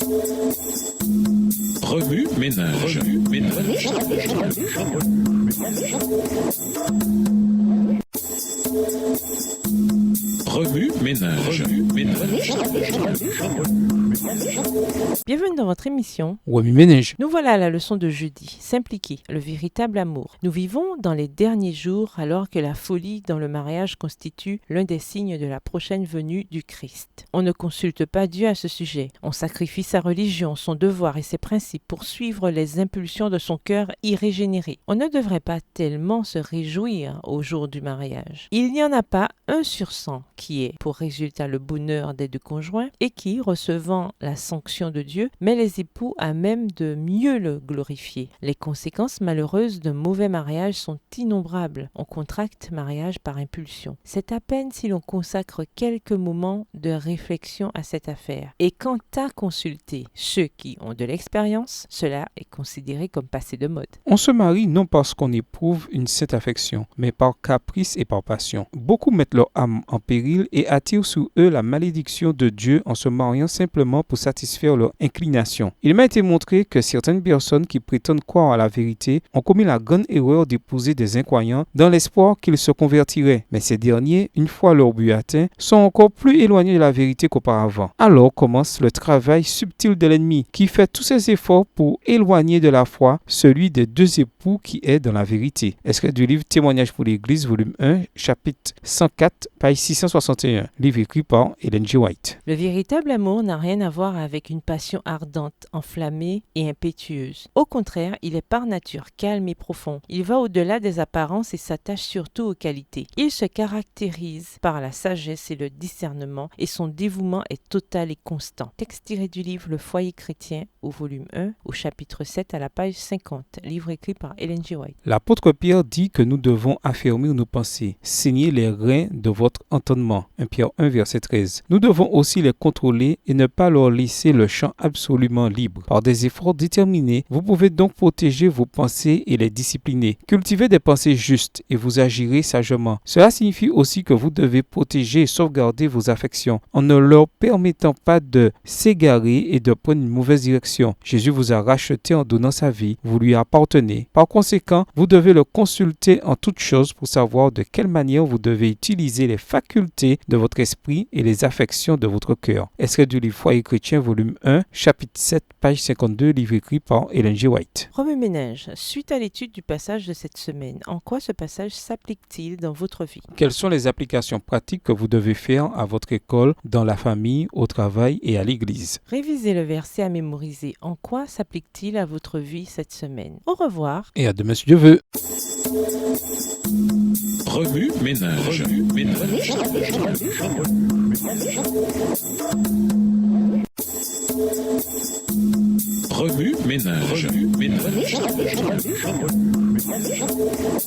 Remue ménage. Remue ménage. Bienvenue dans votre émission. Remue ménage. Nous voilà à la leçon de jeudi. S'impliquer, le véritable amour. Nous vivons dans les derniers jours alors que la folie dans le mariage constitue l'un des signes de la prochaine venue du Christ. On ne consulte pas Dieu à ce sujet. On sacrifie sa religion, son devoir et ses principes pour suivre les impulsions de son cœur irrégénéré. On ne devrait pas tellement se réjouir au jour du mariage. Il n'y en a pas 1 sur 100 qui ait pour résultat le bonheur des deux conjoints et qui, recevant la sanction de Dieu, met les époux à même de mieux le glorifier. Les conséquences malheureuses d'un mauvais mariage sont innombrables. On contracte mariage par impulsion. C'est à peine si l'on consacre quelques moments de réflexion à cette affaire. Et quant à consulter ceux qui ont de l'expérience, cela est considéré comme passé de mode. On se marie non parce qu'on éprouve une sainte affection, mais par caprice et par passion. Beaucoup mettent leur âme en péril et attirent sur eux la malédiction de Dieu en se mariant simplement pour satisfaire leur inclination. Il m'a été montré que certaines personnes qui prétendent croire à la vérité ont commis la grande erreur d'épouser des incroyants dans l'espoir qu'ils se convertiraient. Mais ces derniers, une fois leur but atteint, sont encore plus éloignés de la vérité qu'auparavant. Alors commence le travail subtil de l'ennemi qui fait tous ses efforts pour éloigner de la foi celui des deux époux qui est dans la vérité. Extrait du livre Témoignage pour l'Église, volume 1, chapitre 104, page 661, livre écrit par Ellen G. White. Le véritable amour n'a rien à voir avec une passion ardente, enflammée et impétueuse. Au contraire, il est par nature calme et profond. Il va au-delà des apparences et s'attache surtout aux qualités. Il se caractérise par la sagesse et le discernement et son dévouement est total et constant. Texte tiré du livre Le foyer chrétien au volume 1, au chapitre 7 à la page 50, livre écrit par Ellen G. White. L'apôtre Pierre dit que nous devons affermir nos pensées, saigner les reins de votre entendement. 1 Pierre 1, verset 13. Nous devons aussi les contrôler et ne pas leur laisser le champ absolument libre. Par des efforts déterminés, vous pouvez donc protéger vos pensées et les discipliner. Cultivez des pensées justes et vous agirez sagement. Cela signifie aussi que vous devez protéger et sauvegarder vos affections en ne leur permettant pas de s'égarer et de prendre une mauvaise direction. Jésus vous a racheté en donnant sa vie, vous lui appartenez. Par conséquent, vous devez le consulter en toutes choses pour savoir de quelle manière vous devez utiliser les facultés de votre esprit et les affections de votre cœur. Extrait du livre Foyer chrétien, volume 1, chapitre 7, page 52, livre écrit par Ellen G. White. Remue ménage. Suite à l'étude du passage de cette semaine, en quoi ce passage s'applique-t-il dans votre vie? Quelles sont les applications pratiques que vous devez faire à votre école, dans la famille, au travail et à l'église? Révisez le verset à mémoriser. En quoi s'applique-t-il à votre vie cette semaine? Au revoir. Et à demain si Dieu veut. Remue ménage. Remue ménage.